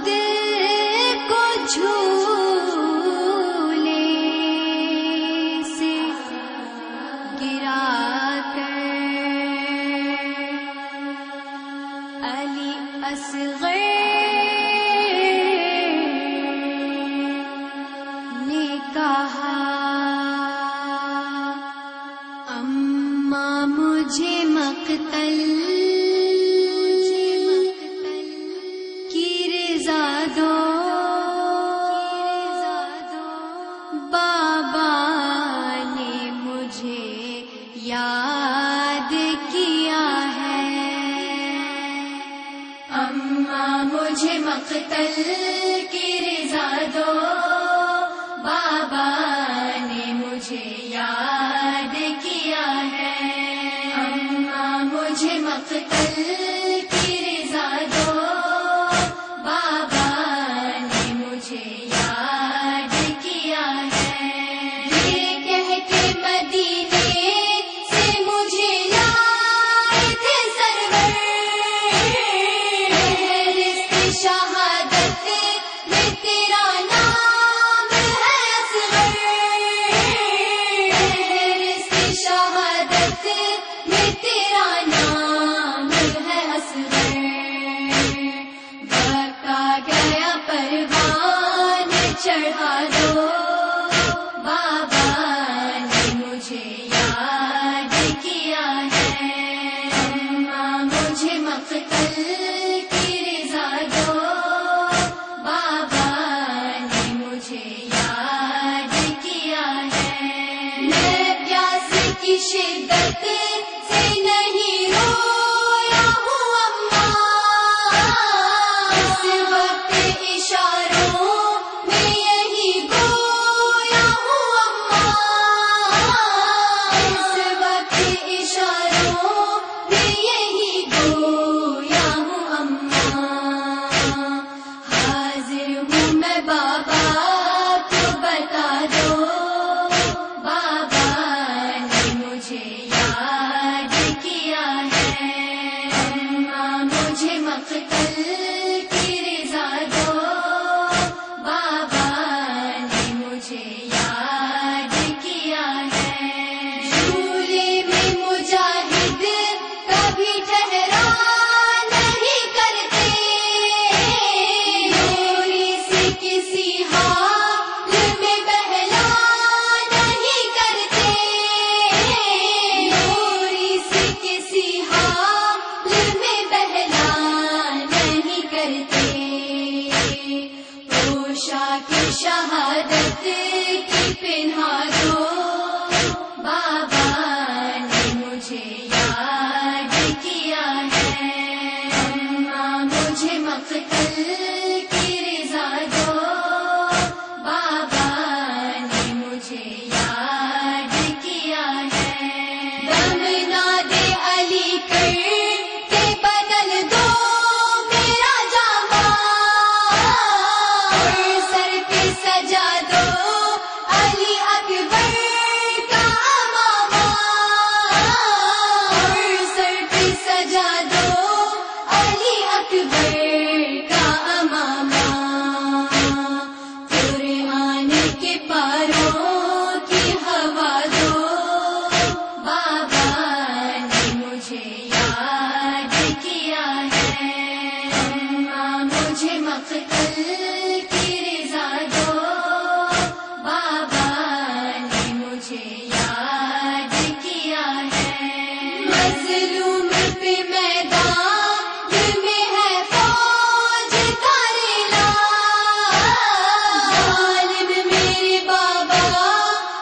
دل کو جھولے سے گرا کر علی اصغر نے کہا اماں مجھے مقتل کی رضا دو، بابا نے مجھے یاد کیا ہے، اماں مجھے مقتل کی رضا دو، بابا نے مجھے یاد کیا ہے، اماں مجھے مقتل کی رضا دو، بابا نے مجھے یاد کیا ہے، یہ کہہ کے مدینے سے مجھے لائے تھے سرور، فہرست شہادت میں تیرا نام ہے اصغر، فہرست شہادت میں تیرا نام ہے اصغر، وقت آ گیا پروان چڑھا دو، بابا نے مجھے یاد کیا ہے، اماں مجھے مقتل کی رضا دو، بابا نے مجھے یاد کیا ہے، میں پیاس کی شدت سے نہیں رویا ہوں اماں، اس وقت اشاروں میں یہی گویا ہوں اماں، اس وقت اشاروں میں یہی گویا ہوں اماں، حاضر ہوں میں بابا تو بتا دو، بابا نے مجھے یاد کیا ہے، اماں مجھے مقتل کی رضا دو، بابا نے مجھے یاد کیا ہے، جھولے میں مجاہد کبھی ٹھہرا نہیں کرتے، دوری سے کسی حال میں بہلا نہیں کرتے، دوری سے کسی حال میں بہلا نہیں کرتے، پوشاک شہادت کی پہنا دو، بابا نے مجھے یاد کیا ہے، اماں مجھے مقتل کی رضا دو، بابا نے مجھے یاد کیا ہے، دم نہ دے علی کر کے بدل دو میرا جامہ، اور سر پہ سجا دو علی اکبر کا امامہ، اور سر پہ سجا دو علی اکبر کا امامہ، قرآن کے پاروں کی ہوا دو، بابا نے مجھے یاد کیا ہے، اماں مجھے مقتل کی رضا دو، بابا نے مجھے یاد کیا ہے، مظلوم پہ میدان میں ہے فوج تاریلا، ظالم میرے بابا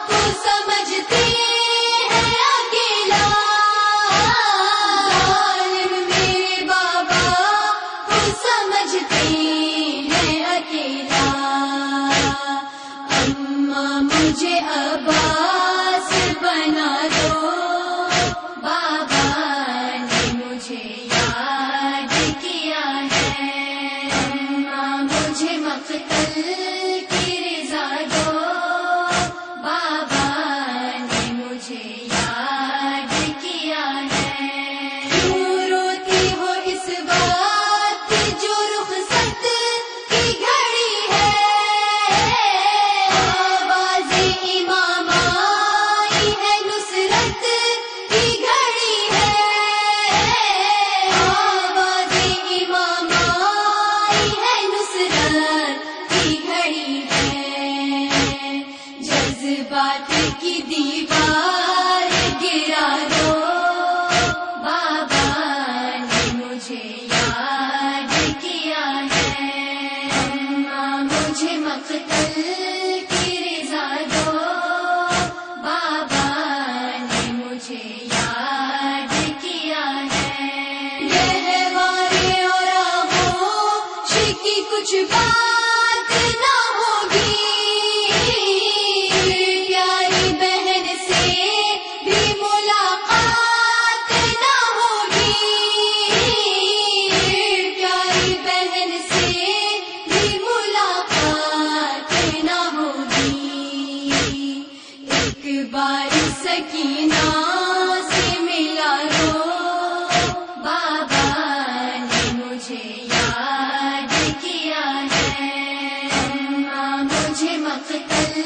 کو سمجھتے ہیں اکیلا، ظالم میرے بابا کو سمجھتے ہیں مجھے مقتل کی رضا دو، بابا نے مجھے یاد کیا ہے۔ گہوارے اور آغوش کی کچھ بات نہ ہوگی، پیاری بہن سے بھی ملاقات نہ ہوگی، پیاری بہن سے بھی ملاقات نہ ہوگی۔ ایک بار سکینہ سے ملا دو، بابا نے مجھے یاد کیا ہے۔ اماں مجھے مقتل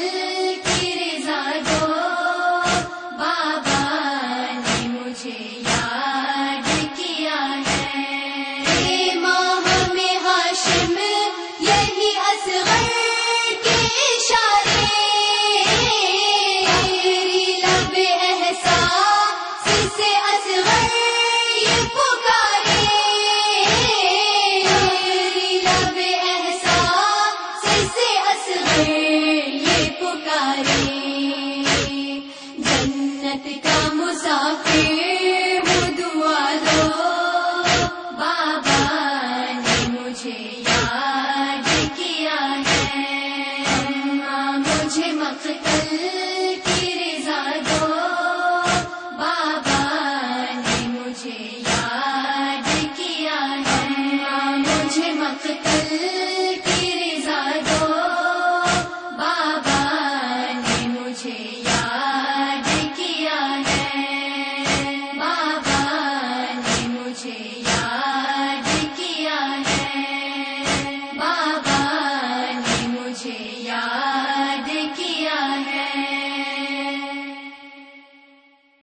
کی رضا دو، بابا نے مجھے یاد کیا ہے۔ اے ماہ میں ہاشم یہی اصغر کے اشارے، تیری لب احساس سے اصغر یہ پکارے، تیری لب احساس سے اصغر یہ پکارے۔ جنت کا مسافر ہوں دعا دو، بابا نے مجھے